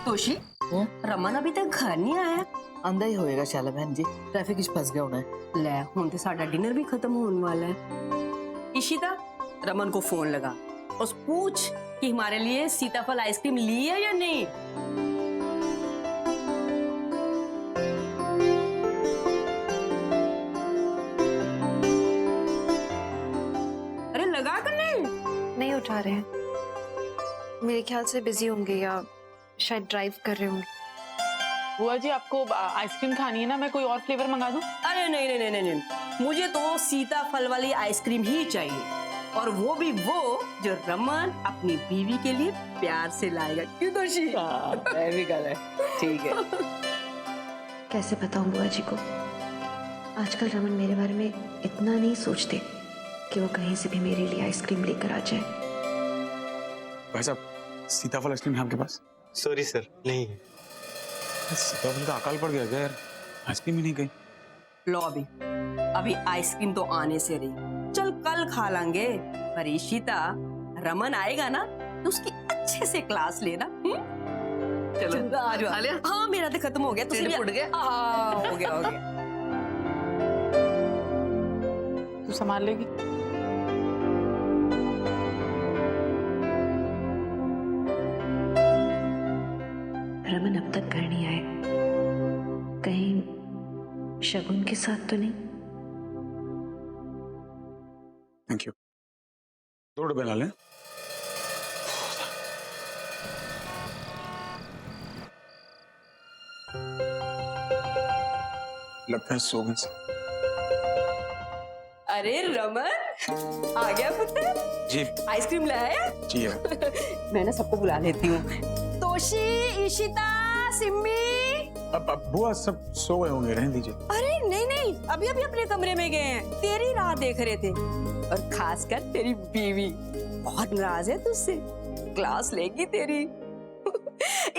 तोशी रमन अभी तक घर नहीं आया। आंदा ही होएगा शाला बहन जी, ट्रैफिक इच फंस गया होना है। ले हुन ते साडा डिनर भी खत्म होने वाला है। इशिता रमन को फोन लगा और पूछ कि हमारे लिए सीताफल आइसक्रीम ली है या नहीं। अरे लगा कर नहीं उठा रहे हैं, मेरे ख्याल से बिजी होंगे या शायद ड्राइव कर रहे होंगे। बुआ जी आपको आइसक्रीम खानी है ना, मैं कोई और फ्लेवर मंगा दूं? अरे नहीं नहीं नहीं नहीं, मुझे तो सीताफल वाली आइसक्रीम ही चाहिए, और वो भी वो जो रमन अपनी बीवी के लिए प्यार से लाएगा। क्यों दोषी? भी गल है, ठीक है। कैसे बताऊं बुआ जी को, आजकल रमन मेरे बारे में इतना नहीं सोचते कि वो कहीं से भी मेरे लिए आइसक्रीम लेकर आ जाए। भाई साहब, सीताफल आइसक्रीम है आपके पास? सॉरी सर, नहीं है। सीताफल का अकाल पड़ गया क्या यार, आइसक्रीम ही नहीं गई। लो अभी आइसक्रीम तो आने से रही, चल कल खा लेंगे। पर इशिता रमन आएगा ना तो उसकी अच्छे से क्लास लेना। चलो आ जाओ। हाँ मेरा तो खत्म हो गया, तुझे ढिड फुट गया? हाँ हो गया हो गया। तू संभाल लेगी? रमन अब तक घर नहीं आए, कहीं शगुन के साथ तो नहीं? Thank you. 2 डब्बे ला लें। लगता है सो गए से। अरे रमन आ गया पुत्र जी आइसक्रीम लाया। जी है। मैं ना सबको बुला लेती हूँ, तोशी, इशिता, सिम्मी। अब बुआ सब सो गए होंगे, रहने दीजिए। अरे नहीं नहीं, अभी अभी अपने कमरे में गए हैं, तेरी राह देख रहे थे। और खासकर तेरी बीवी बहुत नाराज है तुझसे, क्लास लेगी तेरी।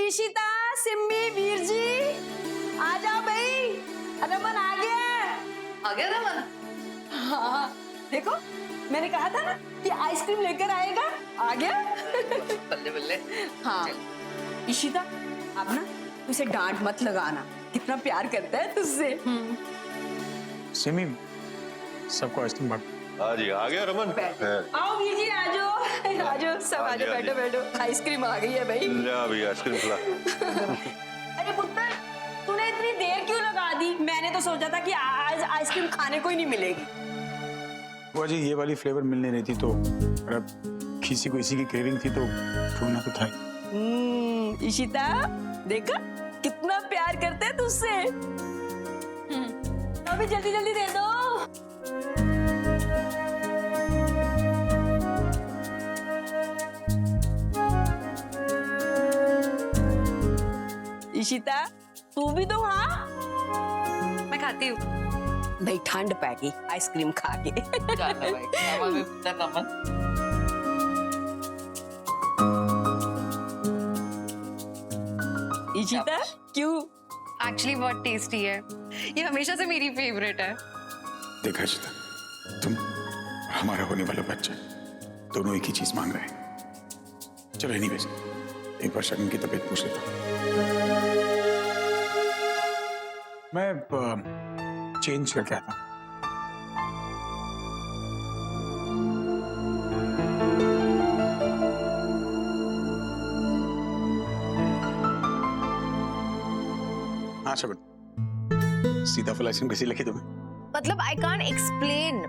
इशिता, सिम्मी, वीर जी आ जाओ भाई, रमन आ गया। आ गया रमन? हाँ देखो, मैंने कहा था ना कि आइसक्रीम लेकर आएगा, आ गया। बल्ले बल्ले। हाँ इशिता, अब ना उसे डांट मत लगाना, कितना प्यार करता है तुझसे। सिमी, सबको आइसक्रीम बांट। हाँ जी, आ गया रमन। आओ वीर जी, आ जाओ आ जाओ, सब आ जाओ, बैठो बैठो, आइसक्रीम आ गई है भाई। ले अभी आइसक्रीम खिला। अरे पुत्र, तूने इतनी देर क्यों लगा दी? मैंने तो सोचा था कि आज आइसक्रीम खाने को ही नहीं मिलेगी। बुआ जी ये वाली फ्लेवर मिल नहीं रही थी, तो अगर किसी को इसी की क्रेविंग थी तो ढूंढना तो था ही। इशिता देखा कितना प्यार करते हैं तुझसे। अभी जल्दी जल्दी दे दो। इशिता तू भी तो। हाँ मैं खाती हूँ। भाई ठंड पै गई आइसक्रीम खा के। इशिता क्यों? एक्चुअली बहुत टेस्टी है, ये हमेशा से मेरी फेवरेट है। देखा चिता, तुम हमारा होने वाला बच्चा दोनों एक ही चीज मांग रहे हैं। चलो एनीवेज, एक बार शगुन की तबीयत पूछ लेता हूं। मैं चेंज करके आता हूं। हाँ शगुन, सीताफल आइसक्रीम कैसी लगी तुम्हें? मतलब आई कांट एक्सप्लेन,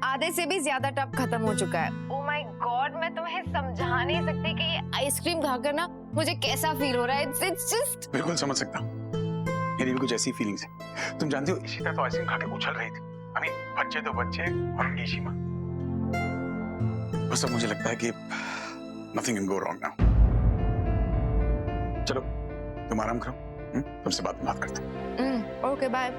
आधे से भी ज्यादा टब खत्म हो चुका है। ओ माय गॉड, मैं तुम्हें समझा नहीं सकती कि ये आइसक्रीम खाकर ना मुझे कैसा फील हो रहा है। It's just. बिल्कुल समझ सकता हूँ, मेरी भी कुछ ऐसी फीलिंग्स है। तुम जानती हो इशिता तो आइसक्रीम खा के उछल रही थी। अभी बच्चे तो बच्चे और उनकी इशिमा। बस अब मुझे लगता है कि nothing can go wrong now. चलो तुम आराम करो, तुमसे बाद में बात करते हैं। Okay bye.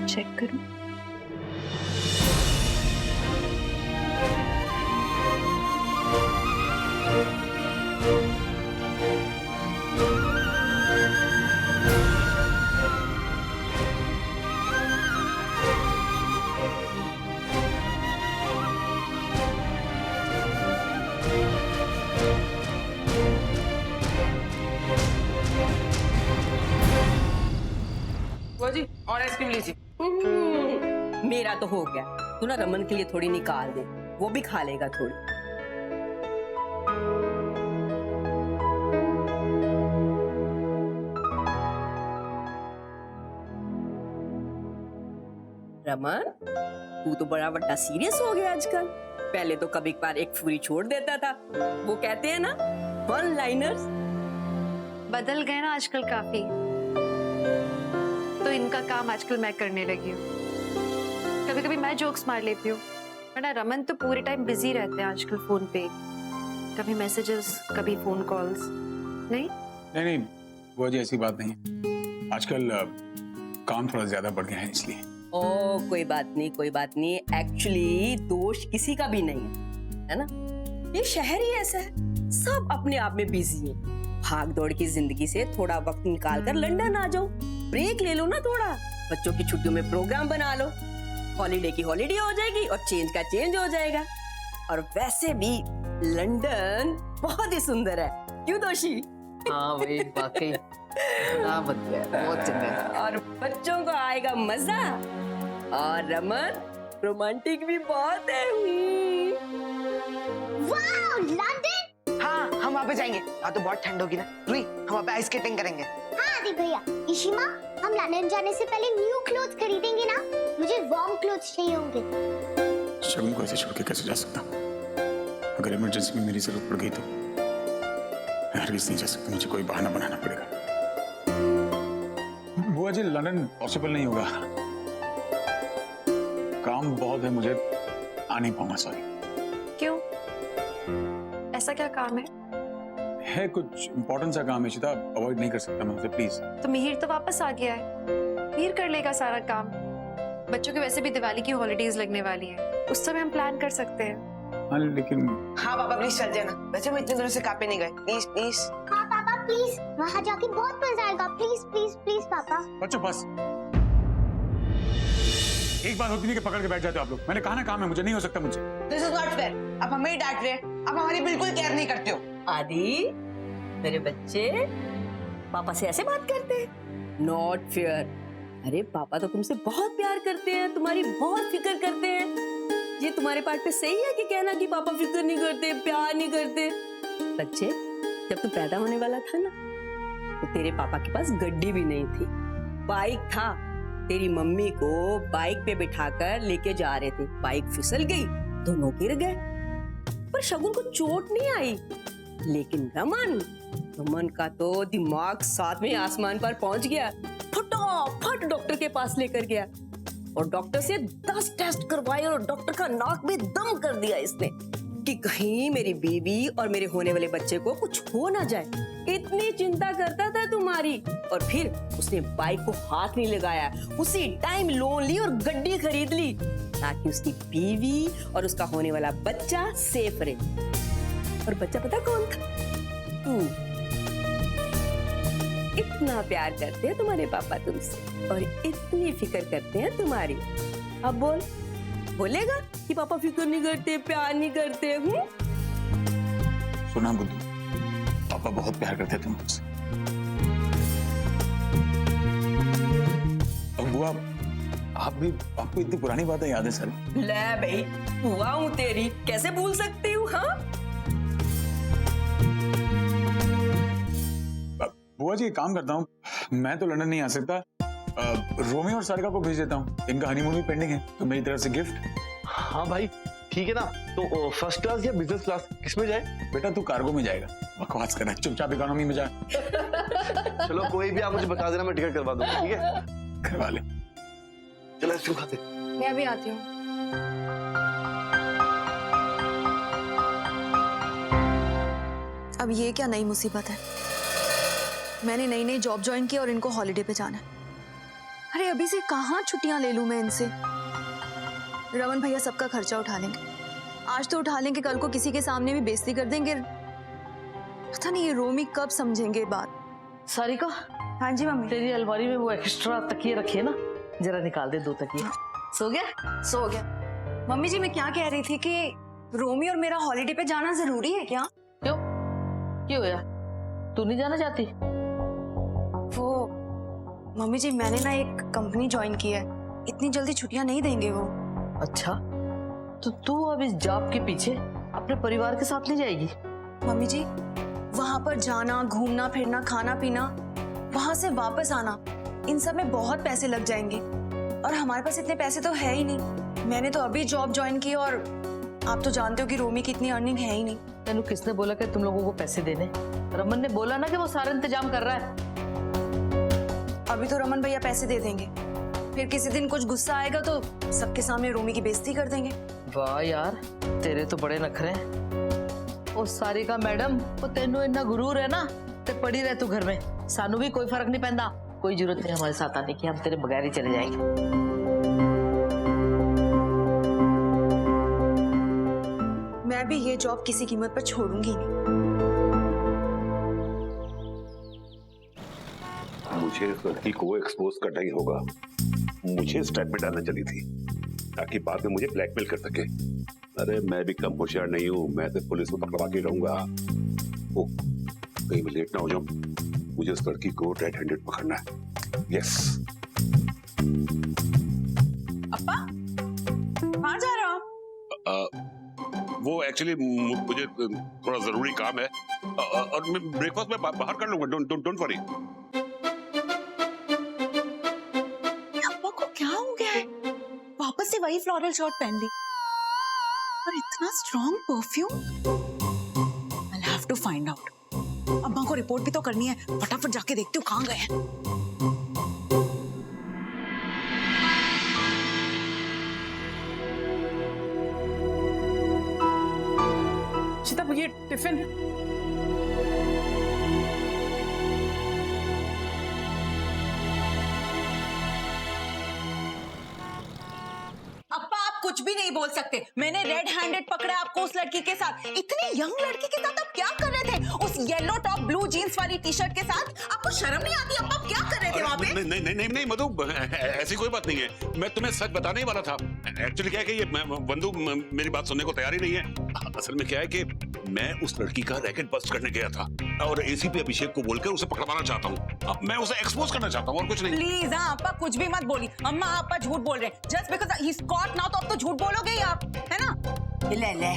चेक करूं। बुआ जी और आइसक्रीम लीजिए। मेरा तो हो गया, तू ना रमन के लिए थोड़ी निकाल दे, वो भी खा लेगा थोड़ी। रमन, तू तो बड़ा बड़ा सीरियस हो गया आजकल। पहले तो कभी कभार एक फुरी छोड़ देता था, वो कहते हैं ना वन लाइनर्स। बदल गए ना आजकल काफी, तो इनका काम आजकल मैं करने लगी हूँ। कभी कभी मैं जोक्स मार लेती हूँ, वरना रमन तो पूरे टाइम बिजी रहते हैं आजकल फोन पे, कभी मैसेजेस कभी फोन कॉल्स। नहीं नहीं बुआ जी, ऐसी बात नहीं है। आजकल काम थोड़ा ज्यादा बढ़ गया है इसलिए। ओ कोई बात नहीं, कोई बात नहीं। एक्चुअली दोष किसी का भी नहीं है ना? ये शहर ही ऐसा है, सब अपने आप में बिजी है। भाग दौड़ की जिंदगी से थोड़ा वक्त निकाल कर लंदन आ जाओ, ब्रेक ले लो ना थोड़ा। बच्चों की छुट्टियों में प्रोग्राम बना लो, हॉलीडे की हॉलीडे हो जाएगी और चेंज का चेंज हो जाएगा। और वैसे भी लंदन बहुत ही सुंदर है, क्यों दोषी? हाँ भाई वाकई ना बदले, बहुत चंगा है। और बच्चों को आएगा मजा, और रमन रोमांटिक भी बहुत है। Wow London! हाँ हम वहाँ पे जाएंगे, वहाँ तो बहुत ठंड होगी ना रुई, हम वहाँ पे आइस स्केटिंग करेंगे। हाँ आदि भैया, इशिमा हम लंदन जाने से पहले न्यू क्लोथ्स खरीदेंगे ना, मुझे वार्म क्लोथ्स चाहिए होंगे। शगुन को ऐसे छोड़ के कैसे जा सकता हूँ? अगर इमरजेंसी में मेरी जरूरत पड़ गई तो हरगिज़ नहीं जा सकता, मुझे कोई बहाना बनाना पड़ेगा। बुआ जी लंदन पॉसिबल नहीं होगा, काम बहुत है, मुझे आ नहीं पाऊंगा। सॉरी। क्यों, ऐसा क्या काम है कुछ इम्पोर्टेंट सा काम है इशिता, अवॉइड नहीं कर सकता मैं उसे, प्लीज। तो मिहिर तो वापस आ गया है, मिहिर कर लेगा सारा काम। बच्चों के वैसे भी दिवाली की हॉलीडेज लगने वाली है, उस समय हम प्लान कर सकते हैं। हाँ लेकिन हाँ पापा प्लीज चल जाना, वैसे हम इतने दिनों से कापे नहीं गए, प्लीज प्लीज। हाँ पापा प्लीज, वहाँ जाके बहुत मजा आएगा, प्लीज प्लीज प्लीज पापा। बच्चों बस एक बात होती नहीं कि पकड़ के बैठ जाते हो आप लोग। मैंने कहा ना काम है, मुझे नहीं हो सकता मुझसे। दिस इज नॉट फेयर, आप हमें ही डांट रहे हैं, आप हमारी बिल्कुल केयर नहीं करते हो। आदि मेरे बच्चे पापा से ऐसे बात करते हैं? Not fair. अरे पापा तो तुमसे बहुत प्यार करते हैं, तुम्हारी बहुत फिक्र करते हैं। ये तुम्हारे पार्ट पे सही है कि कहना कि पापा फिक्र नहीं करते, प्यार नहीं करते? बच्चे जब तू पैदा होने वाला था ना, तो तेरे पापा के पास गड्डी भी नहीं थी, बाइक था। तेरी मम्मी को बाइक पे बिठाकर लेके जा रहे थे, बाइक फिसल गई, दोनों गिर गए, पर शगुन को चोट नहीं आई। लेकिन रमन का तो दिमाग सातवें आसमान पर पहुंच गया। फटाफट डॉक्टर के पास लेकर गया और डॉक्टर से 10 टेस्ट करवाए और डॉक्टर का नाक में दम कर दिया इसने कि कहीं मेरी बीवी और मेरे होने वाले बच्चे को कुछ हो ना जाए। इतनी चिंता करता था तुम्हारी, और फिर उसने बाइक को हाथ नहीं लगाया, उसी टाइम लोन ली और गड्डी खरीद ली ताकि उसकी बीवी और उसका होने वाला बच्चा सेफ रहे। और बच्चा पता कौन था? तू। इतना प्यार करते हैं तुम्हारे पापा तुमसे और इतनी फिक्र करते हैं तुम्हारी। अब बोलेगा कि पापा फिक्र नहीं करते, प्यार नहीं करते? सुना बुद्धू, पापा बहुत प्यार करते थे मुझसे। और बुआ आपको इतनी पुरानी बातें याद है सर? ले भाई, हुआ हूँ तेरी, कैसे भूल सकती हूँ? हाँ बुआ जी एक काम करता हूँ, मैं तो लंदन नहीं आ सकता, रोमियो और सारिका को भेज देता हूँ, इनका हनीमून भी पेंडिंग है, तो मेरी तरफ से गिफ्ट। हाँ भाई ठीक है ना, तो फर्स्ट क्लास या बिजनेस क्लास किसमें जाए? बेटा तू कार्गो में जाएगा, बकवास कर रहा है, चुपचाप इकोनॉमी में जा। चलो कोई भी आप मुझे बता देना, मैं टिकट करवा दूंगा, ठीक है? करवा ले। चलो आइसक्रीम खाते। मैं अभी आती हूँ। अब ये क्या नई मुसीबत है? मैंने नई नई जॉब ज्वाइन की और इनको हॉलीडे पे जाना है। अरे अभी से कहाँ छुट्टियां ले लूं मैं इनसे? रमन भैया सबका खर्चा उठा लेंगे, आज तो उठा लेंगे, कल को किसी के सामने भी बेइज्जती कर देंगे। पता नहीं ये रोमी कब समझेंगे ये बात। सारिका, हाँ जी मम्मी। तेरी अलमारी में वो एक्स्ट्रा तकिए रखे ना, जरा निकाल दे 2 तकिए। सो गया? सो गया। मम्मी जी मैं क्या कह रही थी कि रोमी और मेरा हॉलिडे पे जाना जरूरी है क्या? क्यों? क्यों होया? तू नहीं जाना चाहती? वो मम्मी जी मैंने ना एक कंपनी ज्वाइन की है, इतनी जल्दी छुट्टियां नहीं देंगे वो। अच्छा, तो तू अब इस जॉब के पीछे अपने परिवार के साथ नहीं जाएगी? मम्मी जी वहां पर जाना, घूमना फिरना, खाना पीना, वहां से वापस आना, इन सब में बहुत पैसे लग जाएंगे और हमारे पास इतने पैसे तो है ही नहीं। मैंने तो अभी जॉब ज्वाइन की और आप तो जानते हो कि रोमी की इतनी अर्निंग है ही नहीं। तेनू किसने बोला कि तुम लोगों को पैसे देने? रमन ने बोला ना कि वो सारा इंतजाम कर रहा है। अभी तो रमन भैया पैसे दे देंगे, फिर किसी दिन कुछ गुस्सा आएगा तो सबके सामने रोमी की बेइज्जती कर देंगे। वाह यार, तेरे तो बड़े नखरे हैं। ओ सारिका मैडम, वो तेनू इतना गुरूर है ना, ते पड़ी रह तू घर में, सानू भी कोई फर्क नहीं पैंदा। कोई जरूरत नहीं हमारे साथ आने की, हम तेरे बगैर ही चले जाएंगे। मैं भी ये जॉब किसी कीमत पर छोड़ूंगी नहीं। मुझे इस लड़की को एक्सपोज करना ही होगा। मुझे स्टेप में डालना चली थी ताकि बाद में मुझे ब्लैकमेल कर सके। अरे मैं भी कम होशियार नहीं हूँ, मैं तो पुलिस को पकड़वा के रहूंगा। ओ, कहीं मैं लेट ना हो जाऊं। मुझे इस लड़की को रेड हैंडेड पकड़ना है। यस। अप्पा कहाँ जा रहे हो? वो एक्चुअली मुझे थोड़ा जरूरी काम है और मैं ब्रेकफास्ट में बाहर कर लूंगा। Don't worry. अप्पा को क्या हो गया है? वापस से वही फ्लोरल शर्ट पहन ली और इतना strong perfume. I'll have to find out। अम्मा को रिपोर्ट भी तो करनी है, फटाफट जाके देखती हूँ कहाँ गए हैं। शिता ये टिफिन। अप्पा आप कुछ भी नहीं बोल सकते। मैंने रेड हैंडेड पकड़ा आपको उस लड़की के साथ। इतनी यंग लड़की के साथ आप क्या कर रहे थे? उस येलो टॉप ब्लू जीन्स वाली टी शर्ट के साथ? आपको शर्म नहीं आती? अप्पा आप क्या कर रहे थे वहाँ पे? नहीं नहीं नहीं नहीं मधु, ऐसी कोई बात नहीं है। मैं तुम्हें सच बताने ही वाला था। एक्चुअली क्या है कि ये बंधु मेरी बात सुनने को तैयार ही नहीं है। असल में क्या है कि मैं उस लड़की का रैकेट बस्ट करने गया था और एसीपी अभिषेक को बोलकर उसे पकड़वाना चाहता हूँ। अब मैं उसे एक्सपोज करना चाहता हूँ और कुछ नहीं। प्लीज हाँ अप्पा कुछ भी मत बोली। अम्मा आपा झूठ बोल रहे हैं। Just because he is caught now तो अब तो झूठ बोलोगे ही आप, है ना? ले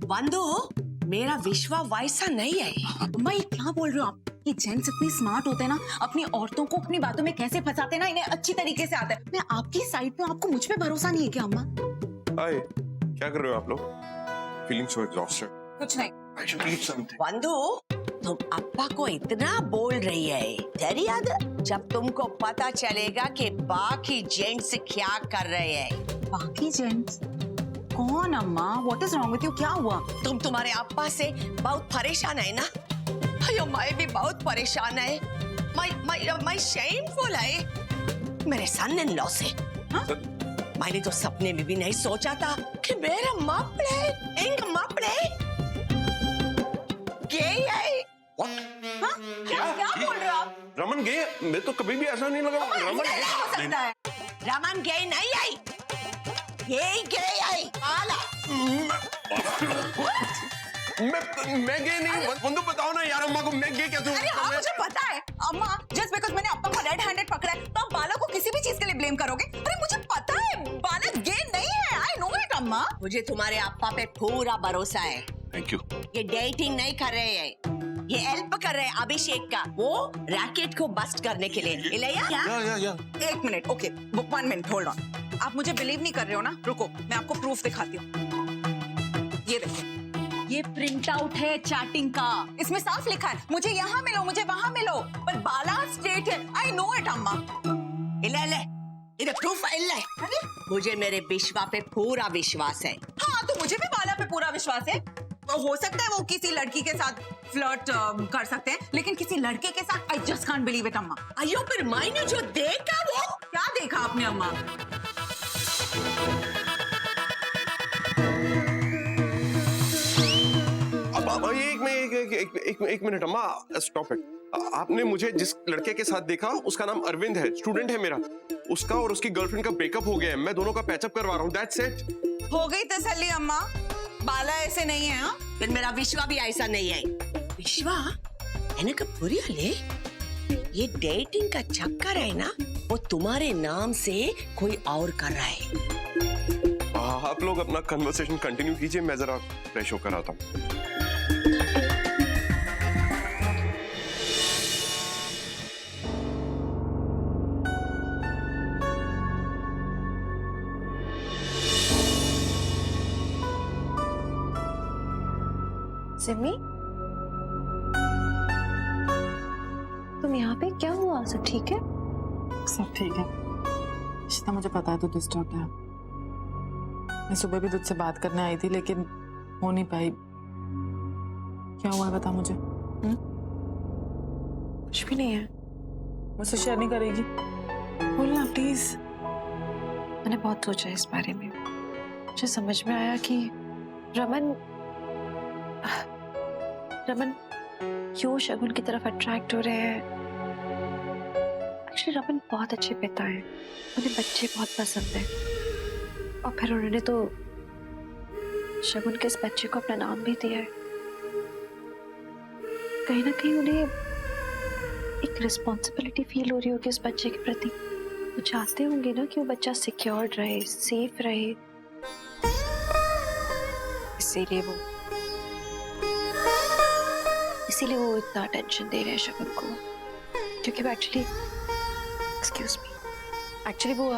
बंधु, मेरा विश्वा वैसा नहीं है। अम्मा ये क्या बोल रहे हो आप? ये जेंट्स इतनी स्मार्ट होते हैं ना, अपनी औरतों को अपनी बातों में कैसे फंसाते हैं ना, इन्हें अच्छी तरीके से आता है। मैं आपकी साइड पे, आपको मुझ पे भरोसा नहीं है क्या अम्मा? हाय, क्या कर रहे हो आप लोग? Feeling so exhausted. कुछ नहीं। I should eat something. बंधु, तुम अप्पा को इतना बोल रही है, तेरी याद जब तुमको पता चलेगा कि बाकी जेंट्स क्या कर रहे हैं। बाकी जेंट्स कौन अम्मा? What is wrong with you? क्या हुआ? तुम तुम्हारे अप्पा से बहुत परेशान है ना? अयो मैं भी बहुत परेशान है। मैं शेमफुल है मेरे सन इन लॉ से। हाँ? मैंने तो सपने में भी नहीं सोचा था कि मेरा मापड़े गे है। हाँ? क्या बोल रहे हो आप? रमन गे? मैं तो कभी भी ऐसा नहीं लगा। रमन नहीं हो सकता है। रमन गे नहीं आई, ये गे आई। आला। मैं गे नहीं। बंधु बताओ ना यार अम्मा को, मैं गे कैसे हूँ? अरे हाँ मुझे पता है अम्मा, जस्ट बिकॉज मैंने अप्पा को रेड हैंडेड पकड़ा है तो आप बाला को किसी भी चीज के लिए ब्लेम करोगे? अरे मुझे पता है बाला गे नहीं है। आई नो इट अम्मा। मुझे तुम्हारे अप्पा पे पूरा भरोसा है। Thank you. ये डेटिंग नहीं कर रहे हैं, ये हेल्प कर रहे हैं अभिषेक का, वो रैकेट को बस्ट करने के लिए। इलैया या। एक minute, okay 1 minute hold on. आप मुझे बिलीव नहीं कर रहे हो ना? रुको मैं आपको प्रूफ दिखाती हूँ। ये देखो, ये प्रिंट आउट है चैटिंग का। इसमें साफ लिखा है मुझे यहाँ मिलो, मुझे वहाँ मिलो, पर बाला स्ट्रेट है। आई नो इट अम्मा। इले इधर प्रूफ है। मुझे मेरे विश्वा पे पूरा विश्वास है। हाँ तो मुझे भी बाला पे पूरा विश्वास है। तो हो सकता है वो किसी लड़की के साथ फ्लर्ट कर सकते हैं, लेकिन किसी लड़के के साथ I just can't believe it अम्मा। अयो फिर मैंने जो देखा वो क्या देखा आपने अम्मा? अब एक मिनट अम्मा, स्टॉप इट। आपने मुझे जिस लड़के के साथ देखा उसका नाम अरविंद है, स्टूडेंट है मेरा। उसका और उसकी गर्लफ्रेंड का ब्रेकअप हो गया है, मैं दोनों का पैचअप करवा रहा हूँ, दैट्स इट। हो गई तसल्ली अम्मा, बाला ऐसे नहीं है। हाँ, फिर मेरा विश्वा भी ऐसा नहीं है। विश्वा எனக்கு புரியலே, ये डेटिंग का चक्कर है ना, वो तुम्हारे नाम से कोई और कर रहा है। आप लोग अपना कन्वर्सेशन कंटिन्यू कीजिए, मैं जरा फ्रेश होकर आता हूँ। सिमी, तुम यहाँ पे? क्या हुआ? सब ठीक है? सब ठीक है। इशिता, मुझे पता है तू डिस्टर्ब है। मैं सुबह भी तुझसे बात करने आई थी लेकिन हो नहीं पाई। क्या हुआ है बता मुझे। कुछ भी नहीं है। मुझसे शेयर नहीं करेगी? बोलना प्लीज। मैंने बहुत सोचा इस बारे में। मुझे समझ में आया कि रमन क्यों शगुन की तरफ अट्रैक्ट हो रहे हैं। एक्चुअली रमन बहुत अच्छे पिता हैं, उन्हें बच्चे बहुत पसंद हैं, और फिर उन्होंने तो शगुन के इस बच्चे को अपना नाम भी दिया है। कहीं ना कहीं उन्हें एक रिस्पॉन्सिबिलिटी फील हो रही होगी उस बच्चे के प्रति। वो चाहते होंगे ना कि वो बच्चा सिक्योर रहे, सेफ रहे, इसीलिए वो इतना अटेंशन दे रहे हैं शगुन को, क्योंकि वो एक्चुअली वो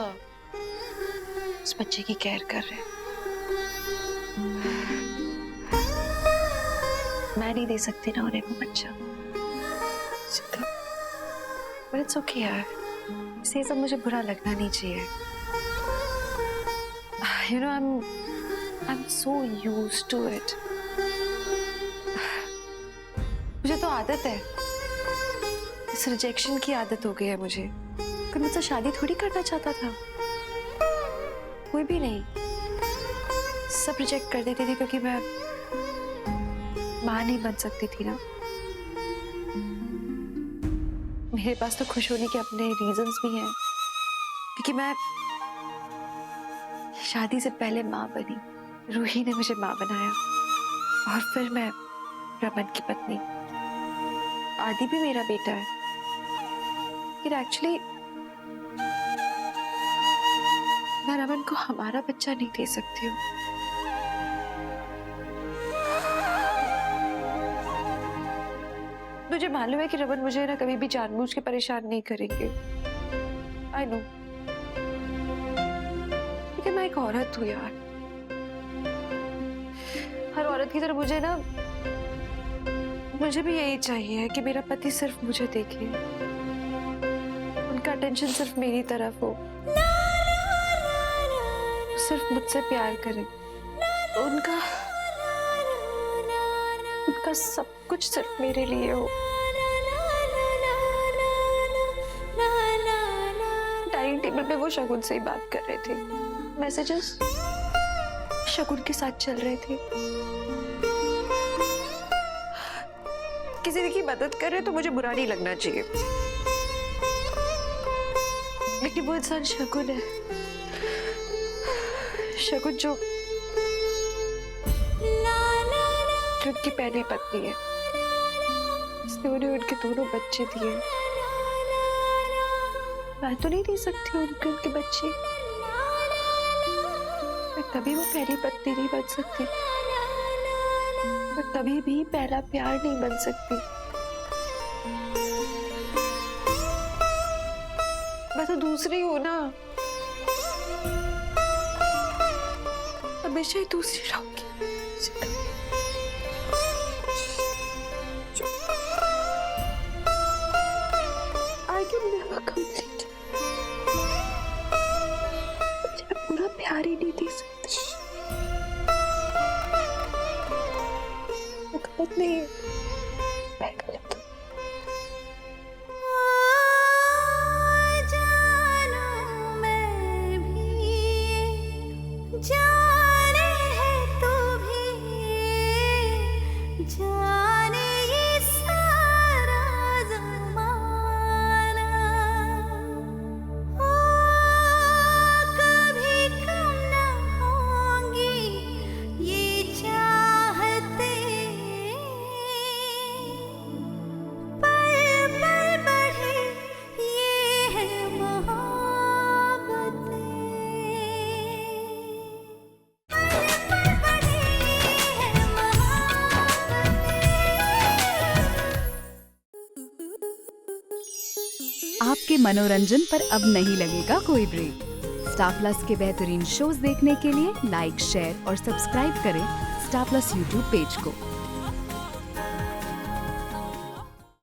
उस बच्चे की केयर कर रहे हैं। मैं नहीं दे सकती ना उन्हें वो बच्चा, बट इट्स ओके यार, इसे सब मुझे बुरा लगना नहीं चाहिए। You know I'm so used to it. मुझे तो आदत है, इस रिजेक्शन की आदत हो गई है मुझे। कोई मुझसे शादी थोड़ी करना चाहता था, कोई भी नहीं। सब रिजेक्ट कर देती थी क्योंकि मैं मां नहीं बन सकती थी ना। मेरे पास तो खुश होने के अपने रीजंस भी हैं, क्योंकि मैं शादी से पहले मां बनी। रूही ने मुझे मां बनाया, और फिर मैं रमन की पत्नी। आदि भी मेरा बेटा है, लेकिन एक्चुअली मैं रमन को हमारा बच्चा नहीं दे सकती हूँ। मुझे मालूम है कि रमन मुझे ना कभी भी जानबूझ के परेशान नहीं करेंगे। आई नो, लेकिन मैं एक औरत हूँ यार। हर औरत की तरह मुझे भी यही चाहिए कि मेरा पति सिर्फ मुझे देखे, उनका अटेंशन सिर्फ मेरी तरफ हो, सिर्फ मुझसे प्यार करे, उनका सब कुछ सिर्फ मेरे लिए हो। डाइनिंग टेबल पे वो शगुन से ही बात कर रहे थे, मैसेजेस शगुन के साथ चल रहे थे। किसी की मदद कर रहे तो मुझे बुरा नहीं लगना चाहिए, लेकिन वो इंसान शगुन है। शगुन जो उनकी पहली पत्नी है, उसने उन्हें उनके दोनों बच्चे दिए। मैं तो नहीं दे सकती उनके बच्चे। मैं कभी वो पहली पत्नी नहीं बन सकती, मैं कभी भी पहला प्यार नहीं बन सकती। मैं तो दूसरी हूं ना, हमेशा ही दूसरी रहूंगी। I can never complete. मुझे पूरा प्यार ही नहीं दे सकती। मुकम्मल नहीं है। आपके मनोरंजन पर अब नहीं लगेगा कोई ब्रेक। स्टार प्लस के बेहतरीन शोज देखने के लिए लाइक, शेयर और सब्सक्राइब करें स्टार प्लस यूट्यूब पेज को।